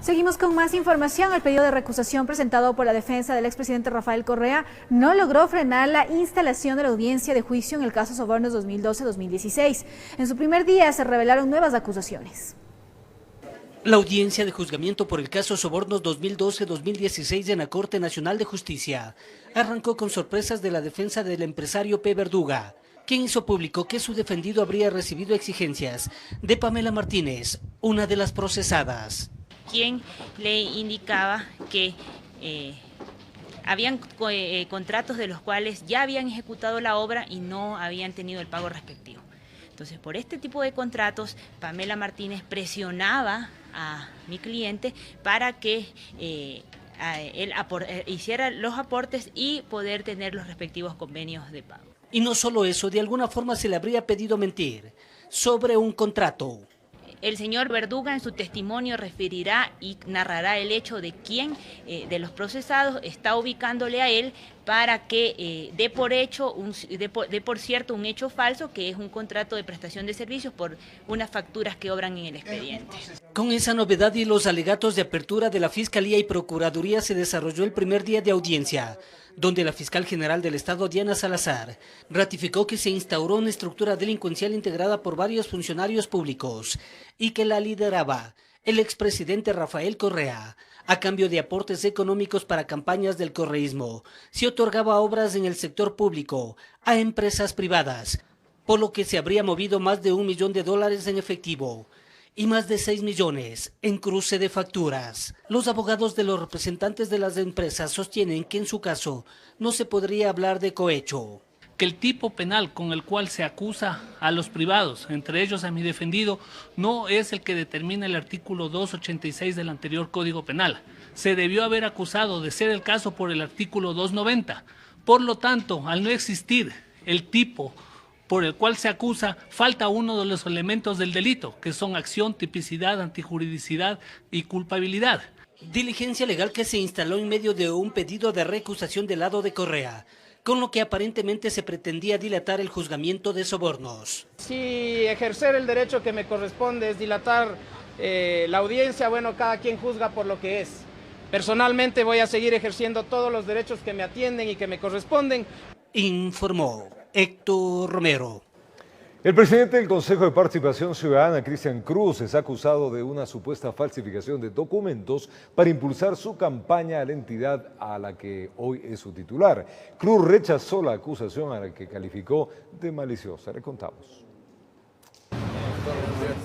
Seguimos con más información. El pedido de recusación presentado por la defensa del expresidente Rafael Correa no logró frenar la instalación de la audiencia de juicio en el caso Sobornos 2012-2016. En su primer día se revelaron nuevas acusaciones. La audiencia de juzgamiento por el caso Sobornos 2012-2016 en la Corte Nacional de Justicia arrancó con sorpresas de la defensa del empresario P. Verduga, quien hizo público que su defendido habría recibido exigencias de Pamela Martínez, una de las procesadas. Quien le indicaba que habían contratos de los cuales ya habían ejecutado la obra y no habían tenido el pago respectivo. Entonces, por este tipo de contratos, Pamela Martínez presionaba a mi cliente para que él hiciera los aportes y poder tener los respectivos convenios de pago. Y no solo eso, de alguna forma se le habría pedido mentir sobre un contrato. El señor Verduga en su testimonio referirá y narrará el hecho de quién de los procesados está ubicándole a él para que dé por cierto un hecho falso, que es un contrato de prestación de servicios por unas facturas que obran en el expediente. Con esa novedad y los alegatos de apertura de la Fiscalía y Procuraduría se desarrolló el primer día de audiencia, donde la fiscal general del Estado, Diana Salazar, ratificó que se instauró una estructura delincuencial integrada por varios funcionarios públicos y que la lideraba el expresidente Rafael Correa. A cambio de aportes económicos para campañas del correísmo, se otorgaba obras en el sector público a empresas privadas, por lo que se habría movido más de $1 millón en efectivo y más de 6 millones en cruce de facturas. Los abogados de los representantes de las empresas sostienen que en su caso no se podría hablar de cohecho. Que el tipo penal con el cual se acusa a los privados, entre ellos a mi defendido, no es el que determina el artículo 286 del anterior Código Penal. Se debió haber acusado, de ser el caso, por el artículo 290. Por lo tanto, al no existir el tipo por el cual se acusa, falta uno de los elementos del delito, que son acción, tipicidad, antijuridicidad y culpabilidad. Diligencia legal que se instaló en medio de un pedido de recusación del lado de Correa, con lo que aparentemente se pretendía dilatar el juzgamiento de Sobornos. Si ejercer el derecho que me corresponde es dilatar la audiencia, bueno, cada quien juzga por lo que es. Personalmente voy a seguir ejerciendo todos los derechos que me atienden y que me corresponden. Informó Héctor Romero. El presidente del Consejo de Participación Ciudadana, Cristian Cruz, es acusado de una supuesta falsificación de documentos para impulsar su campaña a la entidad a la que hoy es su titular. Cruz rechazó la acusación, a la que calificó de maliciosa. Le contamos.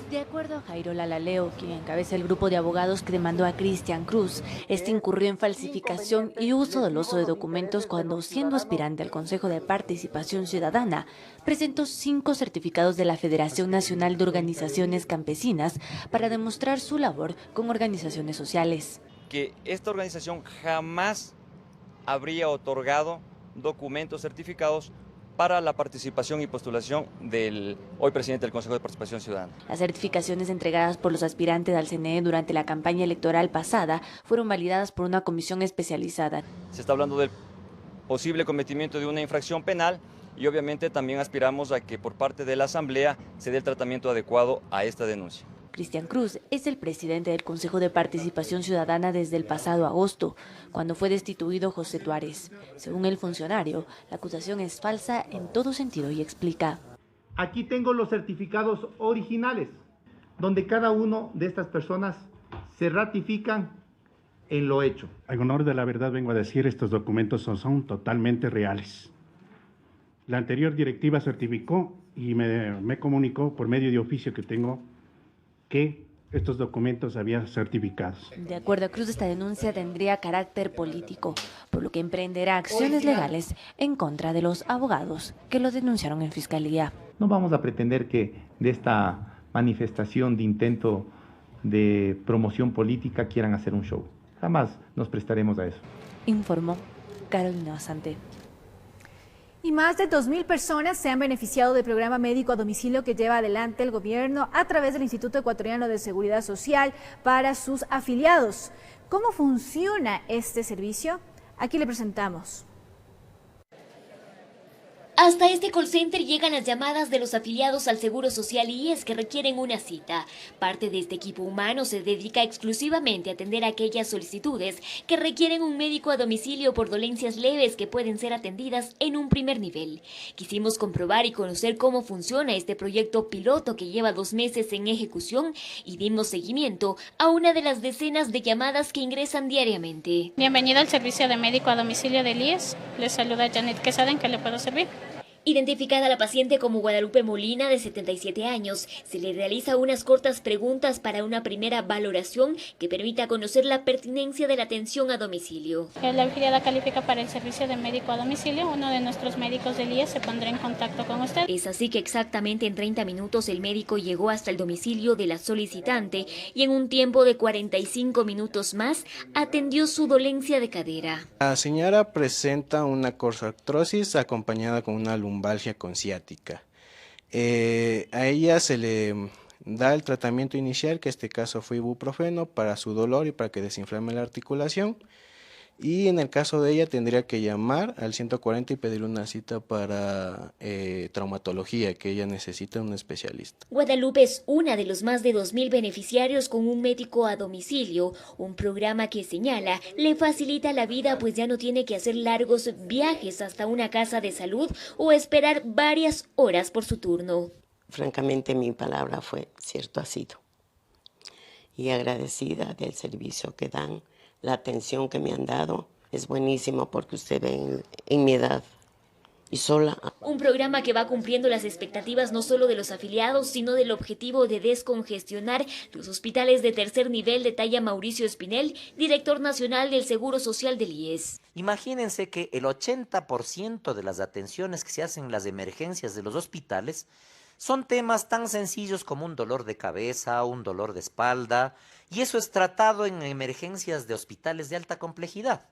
De acuerdo a Jairo Lalaleo, quien encabeza el grupo de abogados que demandó a Cristian Cruz, este incurrió en falsificación y uso doloso de documentos cuando, siendo aspirante al Consejo de Participación Ciudadana, presentó 5 certificados de la Federación Nacional de Organizaciones Campesinas para demostrar su labor con organizaciones sociales. Que esta organización jamás habría otorgado documentos certificados para la participación y postulación del hoy presidente del Consejo de Participación Ciudadana. Las certificaciones entregadas por los aspirantes al CNE durante la campaña electoral pasada fueron validadas por una comisión especializada. Se está hablando del posible cometimiento de una infracción penal y obviamente también aspiramos a que por parte de la Asamblea se dé el tratamiento adecuado a esta denuncia. Cristian Cruz es el presidente del Consejo de Participación Ciudadana desde el pasado agosto, cuando fue destituido José Tuárez. Según el funcionario, la acusación es falsa en todo sentido y explica. Aquí tengo los certificados originales, donde cada uno de estas personas se ratifican en lo hecho. En honor de la verdad vengo a decir, estos documentos son totalmente reales. La anterior directiva certificó y me comunicó por medio de oficio que tengo que estos documentos habían certificados. De acuerdo a Cruz, esta denuncia tendría carácter político, por lo que emprenderá acciones legales en contra de los abogados que lo denunciaron en Fiscalía. No vamos a pretender que de esta manifestación de intento de promoción política quieran hacer un show. Jamás nos prestaremos a eso. Informó Carolina Basante. Y más de 2.000 personas se han beneficiado del programa médico a domicilio que lleva adelante el gobierno a través del Instituto Ecuatoriano de Seguridad Social para sus afiliados. ¿Cómo funciona este servicio? Aquí le presentamos. Hasta este call center llegan las llamadas de los afiliados al Seguro Social IES que requieren una cita. Parte de este equipo humano se dedica exclusivamente a atender aquellas solicitudes que requieren un médico a domicilio por dolencias leves que pueden ser atendidas en un primer nivel. Quisimos comprobar y conocer cómo funciona este proyecto piloto que lleva 2 meses en ejecución y dimos seguimiento a una de las decenas de llamadas que ingresan diariamente. Bienvenido al servicio de médico a domicilio del IES. Les saluda Janet Quesada, ¿en qué le puedo servir? Identificada la paciente como Guadalupe Molina, de 77 años, se le realiza unas cortas preguntas para una primera valoración que permita conocer la pertinencia de la atención a domicilio. La afiliada califica para el servicio de médico a domicilio. Uno de nuestros médicos del IES se pondrá en contacto con usted. Es así que exactamente en 30 minutos el médico llegó hasta el domicilio de la solicitante y en un tiempo de 45 minutos más atendió su dolencia de cadera. La señora presenta una corsartrosis acompañada con una lumbalgia con ciática. A ella se le da el tratamiento inicial, que en este caso fue ibuprofeno, para su dolor y para que desinflame la articulación. Y en el caso de ella tendría que llamar al 140 y pedir una cita para traumatología, que ella necesita un especialista. Guadalupe es una de los más de 2.000 beneficiarios con un médico a domicilio, un programa que señala le facilita la vida, pues ya no tiene que hacer largos viajes hasta una casa de salud o esperar varias horas por su turno. Francamente, mi palabra fue cierto ha sido, y agradecida del servicio que dan. La atención que me han dado es buenísimo porque usted ve en mi edad y sola. Un programa que va cumpliendo las expectativas no solo de los afiliados, sino del objetivo de descongestionar los hospitales de tercer nivel, detalla Mauricio Espinel, director nacional del Seguro Social del IES. Imagínense que el 80% de las atenciones que se hacen en las emergencias de los hospitales son temas tan sencillos como un dolor de cabeza, un dolor de espalda, y eso es tratado en emergencias de hospitales de alta complejidad.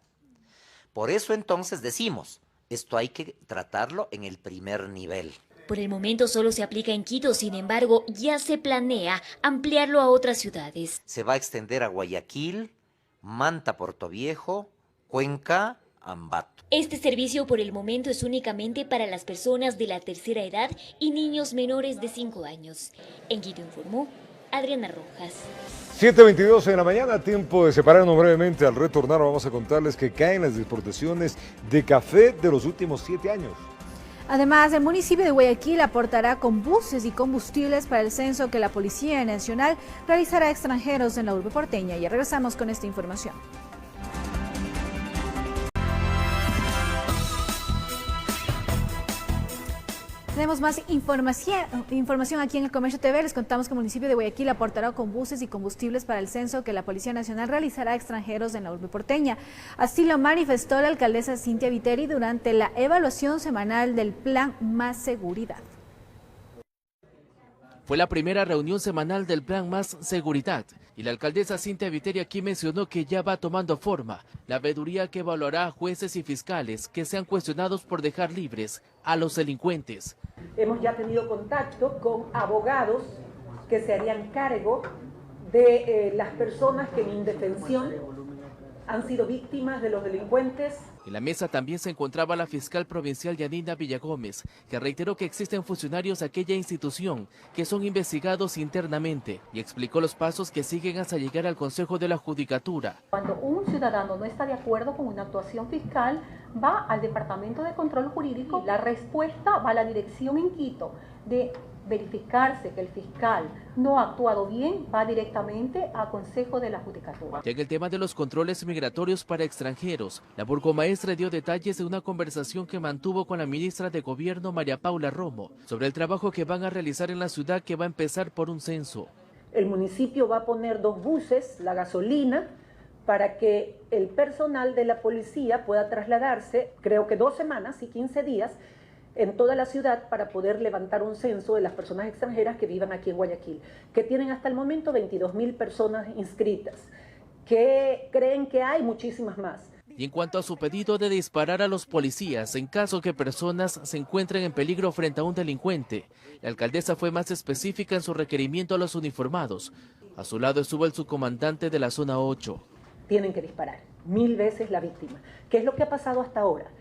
Por eso entonces decimos, esto hay que tratarlo en el primer nivel. Por el momento solo se aplica en Quito, sin embargo, ya se planea ampliarlo a otras ciudades. Se va a extender a Guayaquil, Manta, Portoviejo, Cuenca, Ambato. Este servicio por el momento es únicamente para las personas de la tercera edad y niños menores de 5 años. En Quito informó Adriana Rojas. 7:22 en la mañana, tiempo de separarnos brevemente. Al retornar vamos a contarles que caen las exportaciones de café de los últimos 7 años. Además, el municipio de Guayaquil aportará con buses y combustibles para el censo que la Policía Nacional realizará a extranjeros en la urbe porteña. Ya regresamos con esta información. Tenemos más información aquí en El Comercio TV. Les contamos que el municipio de Guayaquil aportará con buses y combustibles para el censo que la Policía Nacional realizará a extranjeros en la urbe porteña. Así lo manifestó la alcaldesa Cintia Viteri durante la evaluación semanal del Plan Más Seguridad. Fue la primera reunión semanal del Plan Más Seguridad y la alcaldesa Cintia Viteri aquí mencionó que ya va tomando forma la veeduría que evaluará a jueces y fiscales que sean cuestionados por dejar libres a los delincuentes. Hemos ya tenido contacto con abogados que se harían cargo de las personas que en indefensión han sido víctimas de los delincuentes. En la mesa también se encontraba la fiscal provincial Yanina Villagómez, que reiteró que existen funcionarios de aquella institución que son investigados internamente y explicó los pasos que siguen hasta llegar al Consejo de la Judicatura. Cuando un ciudadano no está de acuerdo con una actuación fiscal, va al Departamento de Control Jurídico. La respuesta va a la dirección en Quito. De verificarse que el fiscal no ha actuado bien, va directamente al Consejo de la Judicatura. Ya en el tema de los controles migratorios para extranjeros, la burgomaestra dio detalles de una conversación que mantuvo con la ministra de Gobierno, María Paula Romo, sobre el trabajo que van a realizar en la ciudad, que va a empezar por un censo. El municipio va a poner 2 buses, la gasolina, para que el personal de la policía pueda trasladarse, creo que 2 semanas y 15 días, en toda la ciudad para poder levantar un censo de las personas extranjeras que vivan aquí en Guayaquil, que tienen hasta el momento 22.000 personas inscritas, que creen que hay muchísimas más. Y en cuanto a su pedido de disparar a los policías en caso que personas se encuentren en peligro frente a un delincuente, la alcaldesa fue más específica en su requerimiento a los uniformados. A su lado estuvo el subcomandante de la zona 8. Tienen que disparar 1000 veces la víctima. ¿Qué es lo que ha pasado hasta ahora?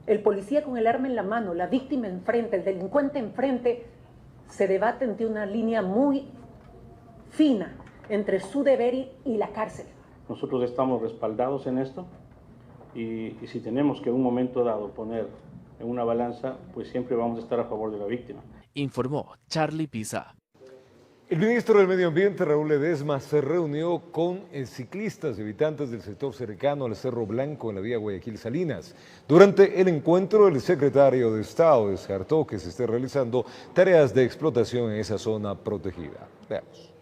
el policía con el arma en la mano, la víctima enfrente, el delincuente enfrente, se debate entre una línea muy fina entre su deber y la cárcel. Nosotros estamos respaldados en esto y si tenemos que en un momento dado poner en una balanza, pues siempre vamos a estar a favor de la víctima. Informó Charlie Pisa. El ministro del Medio Ambiente, Raúl Ledesma, se reunió con ciclistas y habitantes del sector cercano al Cerro Blanco en la vía Guayaquil-Salinas. Durante el encuentro, el secretario de Estado descartó que se esté realizando tareas de explotación en esa zona protegida. Veamos.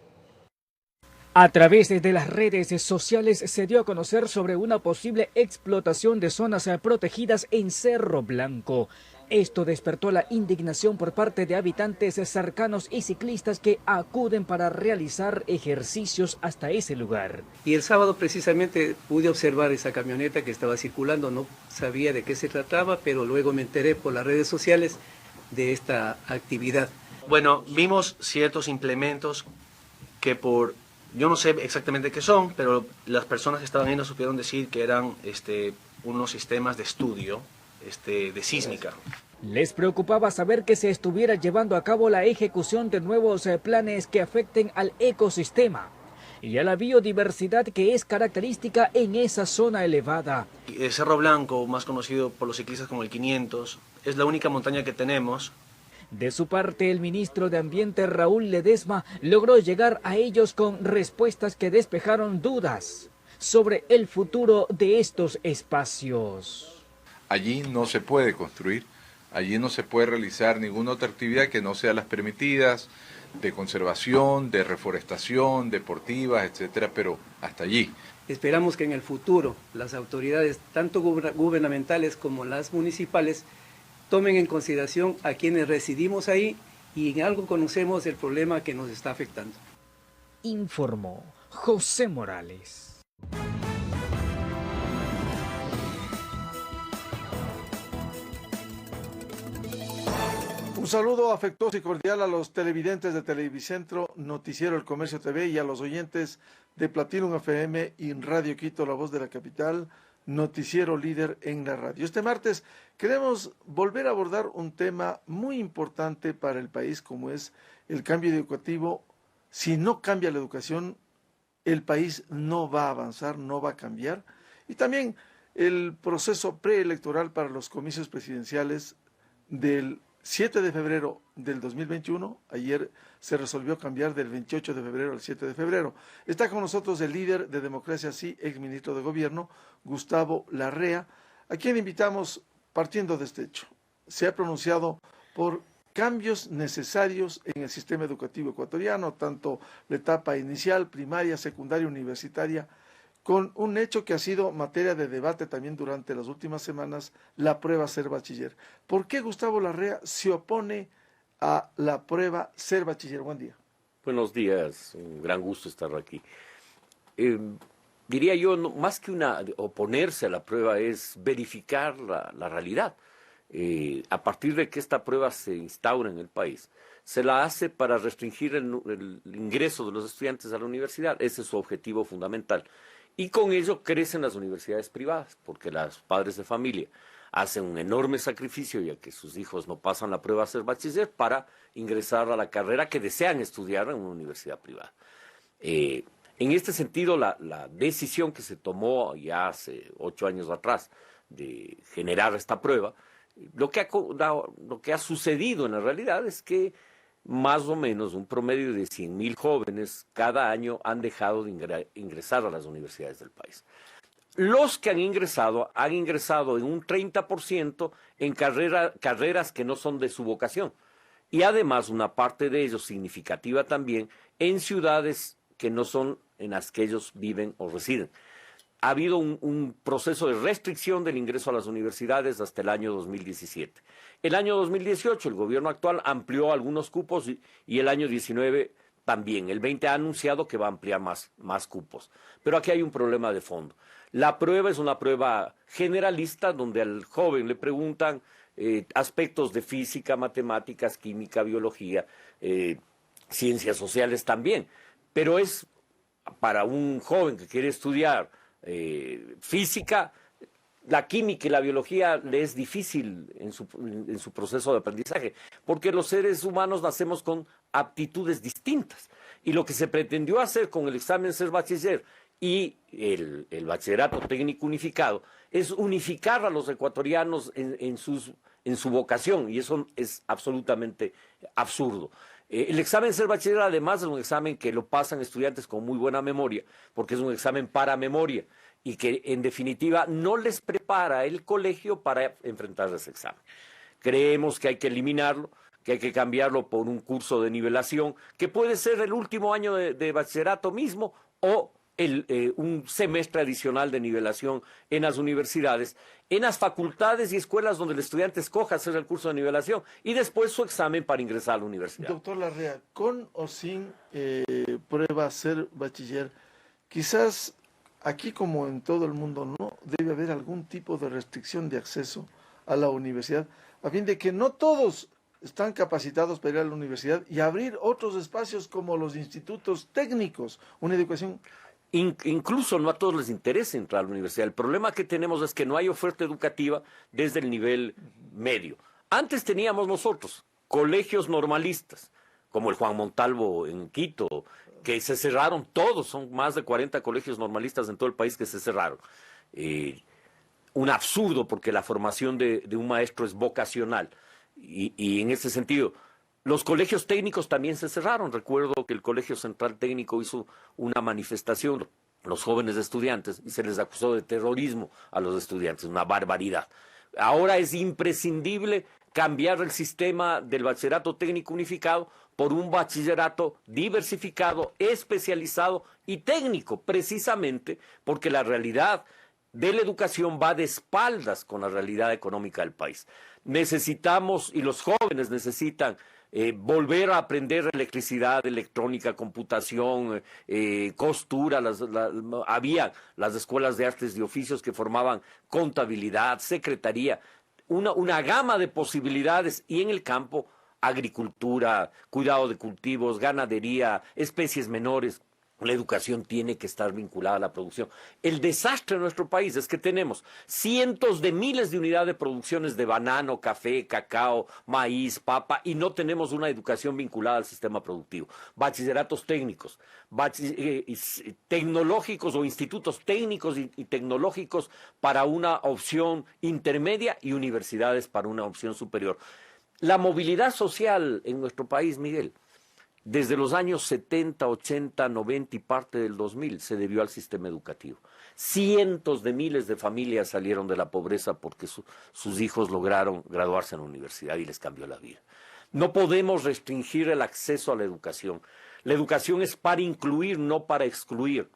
A través de las redes sociales se dio a conocer sobre una posible explotación de zonas protegidas en Cerro Blanco. Esto despertó la indignación por parte de habitantes cercanos y ciclistas que acuden para realizar ejercicios hasta ese lugar. Y el sábado precisamente pude observar esa camioneta que estaba circulando, no sabía de qué se trataba, pero luego me enteré por las redes sociales de esta actividad. Bueno, vimos ciertos implementos que yo no sé exactamente qué son, pero las personas que estaban ahí nos supieron decir que eran unos sistemas de estudio de sísmica. Les preocupaba saber que se estuviera llevando a cabo la ejecución de nuevos planes que afecten al ecosistema y a la biodiversidad que es característica en esa zona elevada. El Cerro Blanco, más conocido por los ciclistas como el 500, es la única montaña que tenemos. De su parte, el ministro de Ambiente, Raúl Ledesma, logró llegar a ellos con respuestas que despejaron dudas sobre el futuro de estos espacios. Allí no se puede construir, allí no se puede realizar ninguna otra actividad que no sea las permitidas, de conservación, de reforestación, deportivas, etcétera, pero hasta allí. Esperamos que en el futuro las autoridades, tanto gubernamentales como las municipales, tomen en consideración a quienes residimos ahí y en algo conocemos el problema que nos está afectando. Informó José Morales. Un saludo afectuoso y cordial a los televidentes de Televicentro, Noticiero El Comercio TV y a los oyentes de Platinum FM y Radio Quito, la voz de la capital, noticiero líder en la radio. Este martes queremos volver a abordar un tema muy importante para el país como es el cambio educativo. Si no cambia la educación, el país no va a avanzar, no va a cambiar. Y también el proceso preelectoral para los comicios presidenciales del 7 de febrero del 2021, ayer se resolvió cambiar del 28 de febrero al 7 de febrero. Está con nosotros el líder de Democracia Sí, exministro de Gobierno, Gustavo Larrea, a quien invitamos partiendo de este hecho. Se ha pronunciado por cambios necesarios en el sistema educativo ecuatoriano, tanto la etapa inicial, primaria, secundaria, universitaria, con un hecho que ha sido materia de debate también durante las últimas semanas, la prueba Ser Bachiller. ¿Por qué Gustavo Larrea se opone a la prueba Ser Bachiller? Buen día. Buenos días, un gran gusto estar aquí. Diría yo, más que oponerse a la prueba es verificar la realidad. A partir de que esta prueba se instaura en el país, se la hace para restringir el ingreso de los estudiantes a la universidad. Ese es su objetivo fundamental. Y con ello crecen las universidades privadas, porque los padres de familia hacen un enorme sacrificio, ya que sus hijos no pasan la prueba a ser bachiller, para ingresar a la carrera que desean estudiar en una universidad privada. En este sentido, la decisión que se tomó ya hace 8 años atrás de generar esta prueba, lo que ha sucedido en la realidad es que más o menos un promedio de 100.000 jóvenes cada año han dejado de ingresar a las universidades del país. Los que han ingresado en un 30% en carreras que no son de su vocación. Y además una parte de ellos, significativa también, en ciudades que no son en las que ellos viven o residen. Ha habido un proceso de restricción del ingreso a las universidades hasta el año 2017. El año 2018 el gobierno actual amplió algunos cupos y el año 19 también. El 20 ha anunciado que va a ampliar más cupos. Pero aquí hay un problema de fondo. La prueba es una prueba generalista donde al joven le preguntan aspectos de física, matemáticas, química, biología, ciencias sociales también. Pero es para un joven que quiere estudiar física, la química y la biología le es difícil en su proceso de aprendizaje, porque los seres humanos nacemos con aptitudes distintas. Y lo que se pretendió hacer con el examen Ser Bachiller y el bachillerato técnico unificado es unificar a los ecuatorianos en su vocación, y eso es absolutamente absurdo. El examen Ser Bachiller además es un examen que lo pasan estudiantes con muy buena memoria, porque es un examen para memoria y que en definitiva no les prepara el colegio para enfrentar ese examen. Creemos que hay que eliminarlo, que hay que cambiarlo por un curso de nivelación, que puede ser el último año de bachillerato mismo o un semestre adicional de nivelación en las universidades, en las facultades y escuelas donde el estudiante escoja hacer el curso de nivelación y después su examen para ingresar a la universidad. Doctor Larrea, con o sin prueba Ser Bachiller, quizás aquí como en todo el mundo no debe haber algún tipo de restricción de acceso a la universidad, a fin de que no todos están capacitados para ir a la universidad y abrir otros espacios como los institutos técnicos, una educación. Incluso no a todos les interesa entrar a la universidad. El problema que tenemos es que no hay oferta educativa desde el nivel medio. Antes teníamos nosotros colegios normalistas, como el Juan Montalvo en Quito, que se cerraron todos, son más de 40 colegios normalistas en todo el país que se cerraron. Un absurdo, porque la formación de un maestro es vocacional. Y en ese sentido, los colegios técnicos también se cerraron. Recuerdo que el Colegio Central Técnico hizo una manifestación, los jóvenes estudiantes, y se les acusó de terrorismo a los estudiantes, una barbaridad. Ahora es imprescindible cambiar el sistema del bachillerato técnico unificado por un bachillerato diversificado, especializado y técnico, precisamente porque la realidad de la educación va de espaldas con la realidad económica del país. Necesitamos, y los jóvenes necesitan, volver a aprender electricidad, electrónica, computación, costura. Había las escuelas de artes y oficios que formaban contabilidad, secretaría, una gama de posibilidades, y en el campo agricultura, cuidado de cultivos, ganadería, especies menores. La educación tiene que estar vinculada a la producción. El desastre en nuestro país es que tenemos cientos de miles de unidades de producciones de banano, café, cacao, maíz, papa, y no tenemos una educación vinculada al sistema productivo. Bachilleratos técnicos, tecnológicos o institutos técnicos y tecnológicos para una opción intermedia y universidades para una opción superior. La movilidad social en nuestro país, Miguel, desde los años 70, 80, 90 y parte del 2000 se debió al sistema educativo. Cientos de miles de familias salieron de la pobreza porque sus hijos lograron graduarse en la universidad y les cambió la vida. No podemos restringir el acceso a la educación. La educación es para incluir, no para excluir.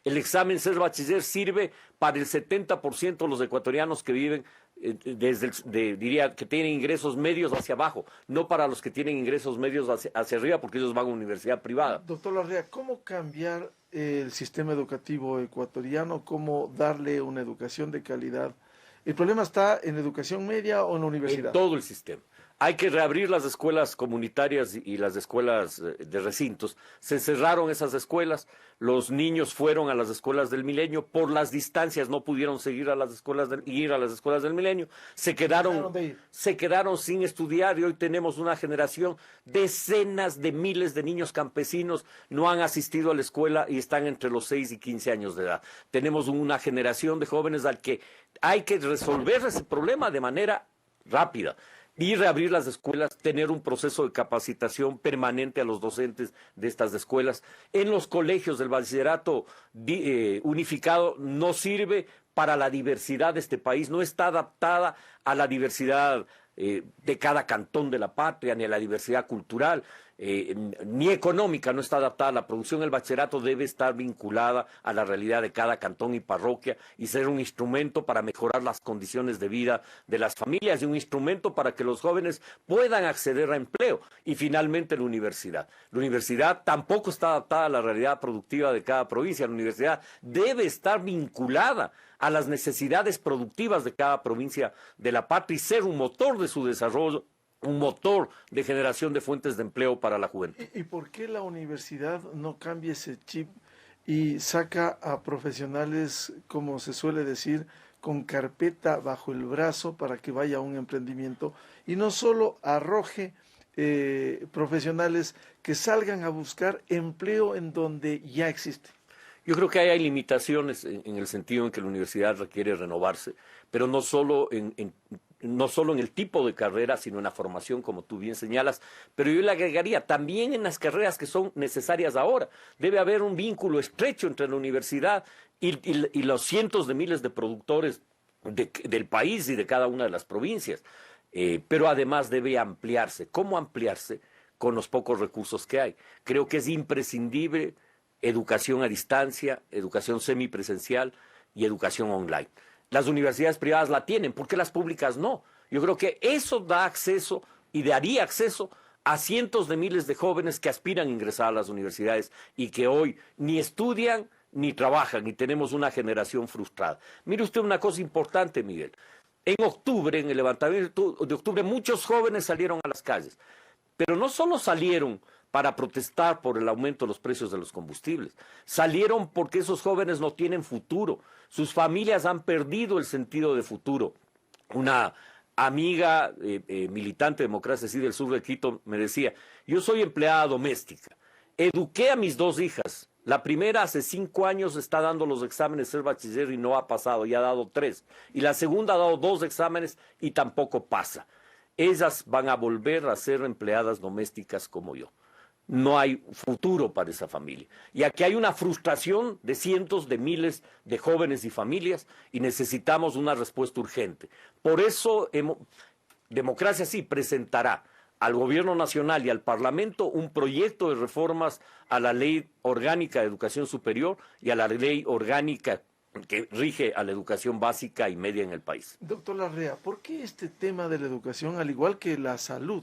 El examen Ser Bachiller sirve para el 70% de los ecuatorianos que viven diría que tienen ingresos medios hacia abajo, no para los que tienen ingresos medios hacia arriba, porque ellos van a una universidad privada. Doctor Larrea, ¿cómo cambiar el sistema educativo ecuatoriano? ¿Cómo darle una educación de calidad? ¿El problema está en la educación media o en la universidad? En todo el sistema. Hay que reabrir las escuelas comunitarias y las escuelas de recintos. Se cerraron esas escuelas, los niños fueron a las escuelas del Milenio, por las distancias no pudieron seguir ir a las escuelas del Milenio, se quedaron sin estudiar, y hoy tenemos una generación, decenas de miles de niños campesinos no han asistido a la escuela y están entre los 6 y 15 años de edad. Tenemos una generación de jóvenes al que hay que resolver ese problema de manera rápida. Y reabrir las escuelas, tener un proceso de capacitación permanente a los docentes de estas escuelas. En los colegios del bachillerato unificado no sirve para la diversidad de este país, no está adaptada a la diversidad de cada cantón de la patria, ni a la diversidad cultural, ni económica, no está adaptada a la producción. El bachillerato debe estar vinculada a la realidad de cada cantón y parroquia y ser un instrumento para mejorar las condiciones de vida de las familias y un instrumento para que los jóvenes puedan acceder a empleo. Y finalmente la universidad. La universidad tampoco está adaptada a la realidad productiva de cada provincia. La universidad debe estar vinculada a las necesidades productivas de cada provincia de la patria y ser un motor de su desarrollo, un motor de generación de fuentes de empleo para la juventud. ¿Y por qué la universidad no cambia ese chip y saca a profesionales, como se suele decir, con carpeta bajo el brazo para que vaya a un emprendimiento y no solo arroje profesionales que salgan a buscar empleo en donde ya existe. Yo creo que hay limitaciones en el sentido en que la universidad requiere renovarse, pero no solo en el tipo de carrera, sino en la formación, como tú bien señalas. Pero yo le agregaría, también en las carreras que son necesarias ahora. Debe haber un vínculo estrecho entre la universidad y los cientos de miles de productores del país y de cada una de las provincias. Pero además debe ampliarse. ¿Cómo ampliarse? Con los pocos recursos que hay. Creo que es imprescindible educación a distancia, educación semipresencial y educación online. Las universidades privadas la tienen, ¿por qué las públicas no? Yo creo que eso da acceso y daría acceso a cientos de miles de jóvenes que aspiran a ingresar a las universidades y que hoy ni estudian ni trabajan y tenemos una generación frustrada. Mire usted una cosa importante, Miguel. En octubre, en el levantamiento de octubre, muchos jóvenes salieron a las calles, pero no solo salieron para protestar por el aumento de los precios de los combustibles. Salieron porque esos jóvenes no tienen futuro. Sus familias han perdido el sentido de futuro. Una amiga militante de Democracia Así del sur de Quito me decía, yo soy empleada doméstica, eduqué a mis 2 hijas. La primera hace 5 años está dando los exámenes del bachiller y no ha pasado, y ha dado 3. Y la segunda ha dado 2 exámenes y tampoco pasa. Ellas van a volver a ser empleadas domésticas como yo. No hay futuro para esa familia. Y aquí hay una frustración de cientos de miles de jóvenes y familias y necesitamos una respuesta urgente. Por eso Democracia Sí presentará al Gobierno Nacional y al Parlamento un proyecto de reformas a la Ley Orgánica de Educación Superior y a la Ley Orgánica que rige a la educación básica y media en el país. Doctor Larrea, ¿por qué este tema de la educación, al igual que la salud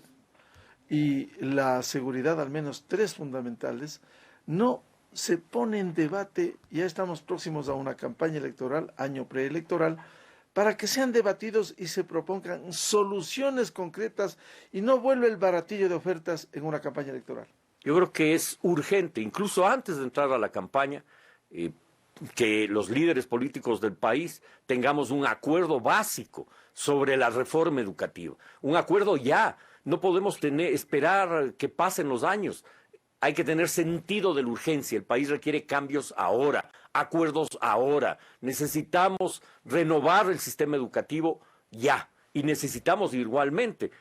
y la seguridad, al menos 3 fundamentales, no se pone en debate? Ya estamos próximos a una campaña electoral, año preelectoral, para que sean debatidos y se propongan soluciones concretas y no vuelva el baratillo de ofertas en una campaña electoral. Yo creo que es urgente, incluso antes de entrar a la campaña, que los líderes políticos del país tengamos un acuerdo básico sobre la reforma educativa. Un acuerdo ya. No podemos esperar que pasen los años. Hay que tener sentido de la urgencia. El país requiere cambios ahora, acuerdos ahora. Necesitamos renovar el sistema educativo ya. Y necesitamos igualmente,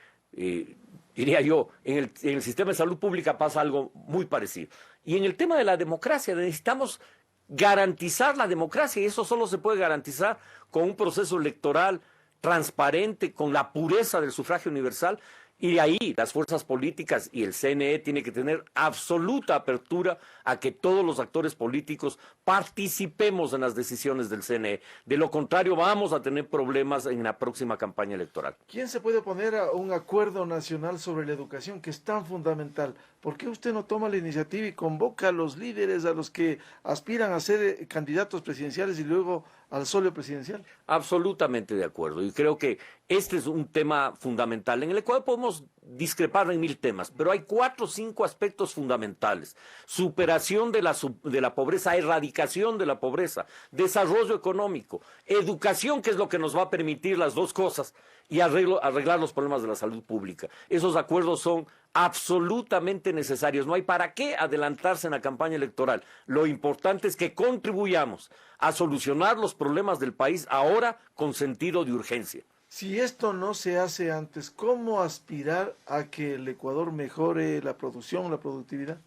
diría yo, en el sistema de salud pública pasa algo muy parecido. Y en el tema de la democracia necesitamos garantizar la democracia. Y eso solo se puede garantizar con un proceso electoral transparente, con la pureza del sufragio universal. Y de ahí las fuerzas políticas y el CNE tiene que tener absoluta apertura a que todos los actores políticos participemos en las decisiones del CNE. De lo contrario, vamos a tener problemas en la próxima campaña electoral. ¿Quién se puede oponer a un acuerdo nacional sobre la educación que es tan fundamental? ¿Por qué usted no toma la iniciativa y convoca a los líderes, a los que aspiran a ser candidatos presidenciales y luego al solio presidencial? Absolutamente de acuerdo. Y creo que este es un tema fundamental en el cual podemos discrepar en 1000 temas, pero hay 4 o 5 aspectos fundamentales. Superación de la pobreza, erradicación de la pobreza, desarrollo económico, educación, que es lo que nos va a permitir las 2 cosas, y arreglar los problemas de la salud pública. Esos acuerdos son absolutamente necesarios. No hay para qué adelantarse en la campaña electoral. Lo importante es que contribuyamos a solucionar los problemas del país ahora con sentido de urgencia. Si esto no se hace antes, ¿cómo aspirar a que el Ecuador mejore la producción, la productividad?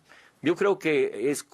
Yo creo que es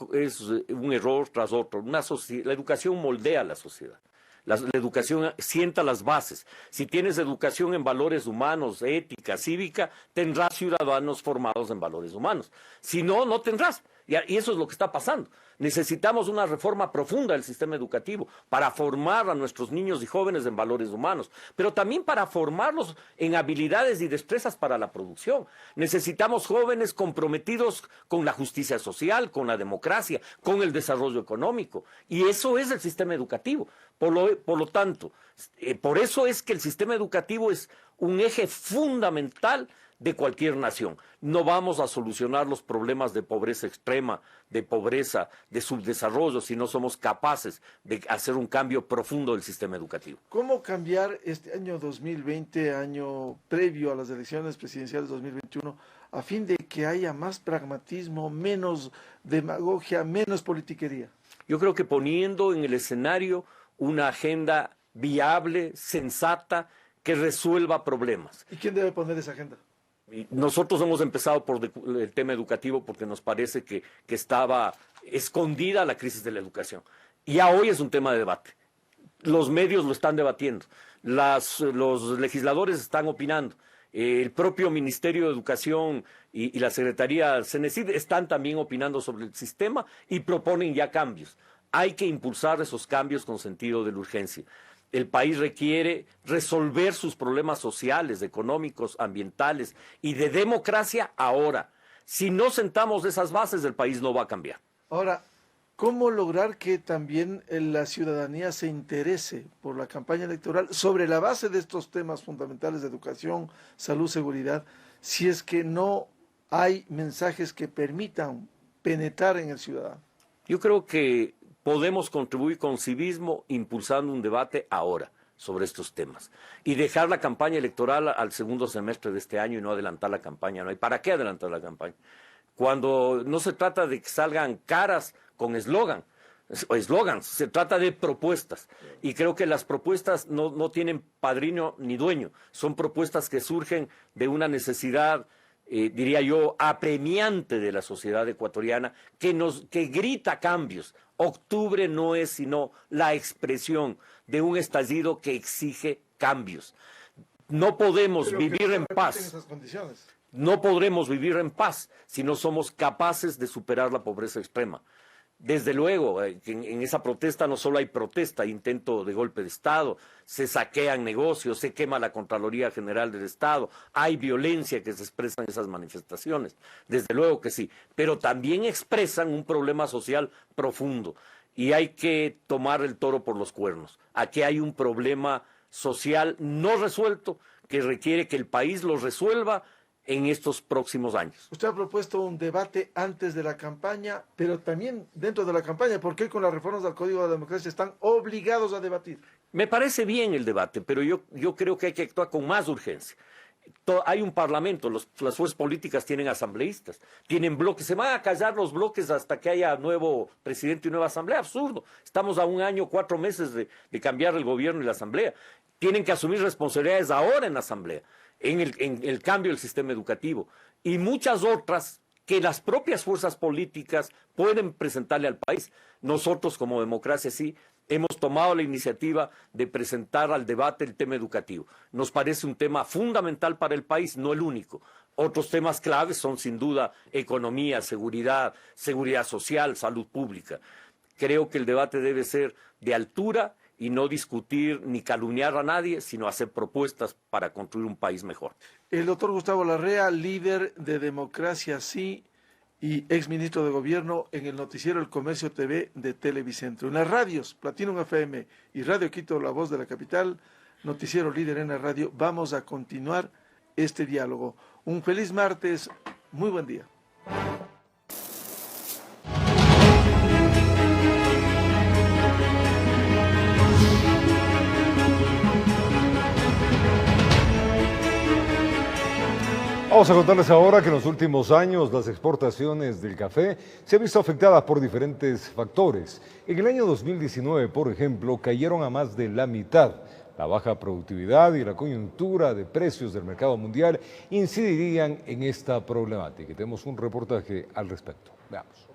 un error tras otro. La educación moldea a la sociedad. La educación sienta las bases. Si tienes educación en valores humanos, ética, cívica, tendrás ciudadanos formados en valores humanos. Si no, no tendrás. Y eso es lo que está pasando. Necesitamos una reforma profunda del sistema educativo para formar a nuestros niños y jóvenes en valores humanos, pero también para formarlos en habilidades y destrezas para la producción. Necesitamos jóvenes comprometidos con la justicia social, con la democracia, con el desarrollo económico. Y eso es el sistema educativo. Por lo tanto, por eso es que el sistema educativo es un eje fundamental de cualquier nación. No vamos a solucionar los problemas de pobreza extrema, de pobreza, de subdesarrollo, si no somos capaces de hacer un cambio profundo del sistema educativo. ¿Cómo cambiar este año 2020, año previo a las elecciones presidenciales 2021, a fin de que haya más pragmatismo, menos demagogia, menos politiquería? Yo creo que poniendo en el escenario una agenda viable, sensata, que resuelva problemas. ¿Y quién debe poner esa agenda? Nosotros hemos empezado por el tema educativo porque nos parece que estaba escondida la crisis de la educación. Ya hoy es un tema de debate. Los medios lo están debatiendo, los legisladores están opinando, el propio Ministerio de Educación y la Secretaría CENESID están también opinando sobre el sistema y proponen ya cambios. Hay que impulsar esos cambios con sentido de la urgencia. El país requiere resolver sus problemas sociales, económicos, ambientales y de democracia ahora. Si no sentamos esas bases, el país no va a cambiar. Ahora, ¿cómo lograr que también la ciudadanía se interese por la campaña electoral sobre la base de estos temas fundamentales de educación, salud, seguridad, si es que no hay mensajes que permitan penetrar en el ciudadano? Yo creo que podemos contribuir con civismo impulsando un debate ahora sobre estos temas y dejar la campaña electoral al segundo semestre de este año y no adelantar la campaña. No hay para qué adelantar la campaña. Cuando no se trata de que salgan caras con eslogans, se trata de propuestas. Y creo que las propuestas no tienen padrino ni dueño, son propuestas que surgen de una necesidad, diría yo, apremiante de la sociedad ecuatoriana que grita cambios. Octubre no es sino la expresión de un estallido que exige cambios. No podemos vivir en paz. No podremos vivir en paz si no somos capaces de superar la pobreza extrema. Desde luego, en esa protesta no solo hay protesta, hay intento de golpe de Estado, se saquean negocios, se quema la Contraloría General del Estado, hay violencia que se expresa en esas manifestaciones, desde luego que sí, pero también expresan un problema social profundo y hay que tomar el toro por los cuernos. Aquí hay un problema social no resuelto que requiere que el país lo resuelva en estos próximos años. Usted ha propuesto un debate antes de la campaña, pero también dentro de la campaña. ¿Por qué con las reformas al Código de la Democracia están obligados a debatir? Me parece bien el debate, pero yo creo que hay que actuar con más urgencia. Hay un parlamento, las fuerzas políticas tienen asambleístas, tienen bloques, se van a callar los bloques hasta que haya nuevo presidente y nueva asamblea. Absurdo. Estamos a 1 año, 4 meses de cambiar el gobierno y la asamblea. Tienen que asumir responsabilidades ahora en la asamblea. En el cambio del sistema educativo y muchas otras que las propias fuerzas políticas pueden presentarle al país. Nosotros como Democracia sí hemos tomado la iniciativa de presentar al debate el tema educativo. Nos parece un tema fundamental para el país, no el único. Otros temas claves son sin duda economía, seguridad social, salud pública. Creo que el debate debe ser de altura y no discutir ni calumniar a nadie, sino hacer propuestas para construir un país mejor. El doctor Gustavo Larrea, líder de Democracia Sí y exministro de Gobierno en el noticiero El Comercio TV de Televicentro. En las radios, Platinum FM y Radio Quito, La Voz de la Capital, noticiero líder en la radio, vamos a continuar este diálogo. Un feliz martes, muy buen día. Vamos a contarles ahora que en los últimos años las exportaciones del café se han visto afectadas por diferentes factores. En el año 2019, por ejemplo, cayeron a más de la mitad. La baja productividad y la coyuntura de precios del mercado mundial incidirían en esta problemática. Y tenemos un reportaje al respecto. Veamos.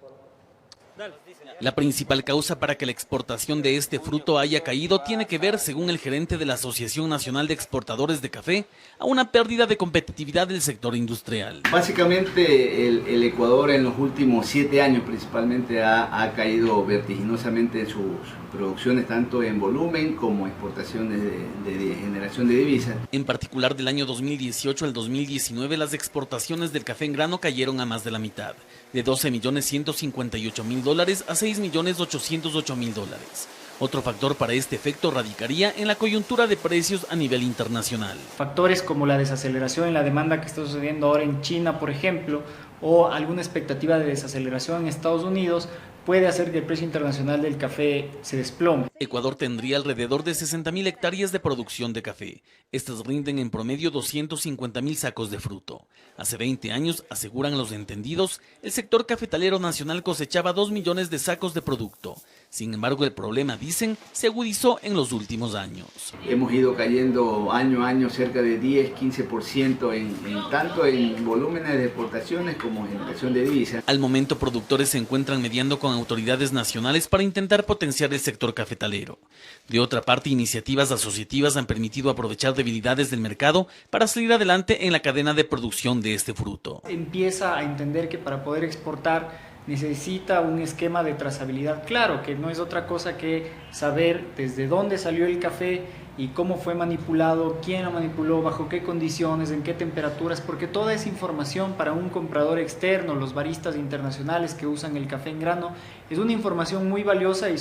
La principal causa para que la exportación de este fruto haya caído tiene que ver, según el gerente de la Asociación Nacional de Exportadores de Café, a una pérdida de competitividad del sector industrial. Básicamente el Ecuador en los últimos 7 años principalmente ha caído vertiginosamente en sus producciones, tanto en volumen como exportaciones de generación de divisas. En particular, del año 2018 al 2019, las exportaciones del café en grano cayeron a más de la mitad, de $12.158.000 a $6.808.000, Otro factor para este efecto radicaría en la coyuntura de precios a nivel internacional. Factores como la desaceleración en la demanda que está sucediendo ahora en China, por ejemplo, o alguna expectativa de desaceleración en Estados Unidos, puede hacer que el precio internacional del café se desplome. Ecuador tendría alrededor de 60.000 hectáreas de producción de café. Estas rinden en promedio 250.000 sacos de fruto. Hace 20 años, aseguran los entendidos, el sector cafetalero nacional cosechaba 2 millones de sacos de producto. Sin embargo, el problema, dicen, se agudizó en los últimos años. Hemos ido cayendo año a año cerca de 10-15% tanto en volúmenes de exportaciones como en generación de divisas. Al momento, productores se encuentran mediando con autoridades nacionales para intentar potenciar el sector cafetalero. De otra parte, iniciativas asociativas han permitido aprovechar debilidades del mercado para salir adelante en la cadena de producción de este fruto. Empieza a entender que para poder exportar necesita un esquema de trazabilidad claro, que no es otra cosa que saber desde dónde salió el café y cómo fue manipulado, quién lo manipuló, bajo qué condiciones, en qué temperaturas, porque toda esa información para un comprador externo, los baristas internacionales que usan el café en grano, es una información muy valiosa y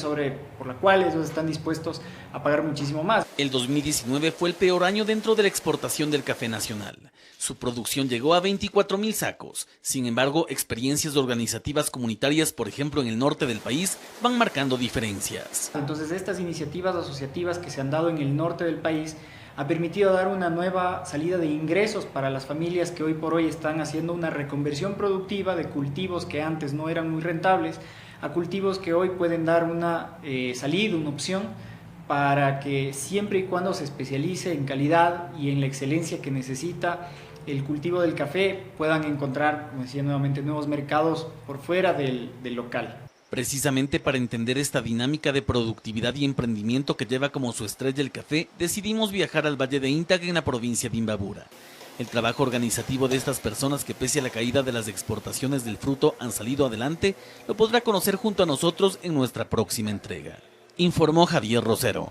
por la cual ellos están dispuestos a pagar muchísimo más. El 2019 fue el peor año dentro de la exportación del café nacional. Su producción llegó a 24.000 sacos. Sin embargo, experiencias organizativas comunitarias, por ejemplo en el norte del país, van marcando diferencias. Entonces, estas iniciativas asociativas que se han dado en el norte del país ha permitido dar una nueva salida de ingresos para las familias que hoy por hoy están haciendo una reconversión productiva de cultivos que antes no eran muy rentables a cultivos que hoy pueden dar una salida, una opción para que siempre y cuando se especialice en calidad y en la excelencia que necesita el cultivo del café puedan encontrar, como decía nuevamente, nuevos mercados por fuera del local. Precisamente para entender esta dinámica de productividad y emprendimiento que lleva como su estrella el café, decidimos viajar al Valle de Intag en la provincia de Imbabura. El trabajo organizativo de estas personas que pese a la caída de las exportaciones del fruto han salido adelante, lo podrá conocer junto a nosotros en nuestra próxima entrega. Informó Javier Rosero.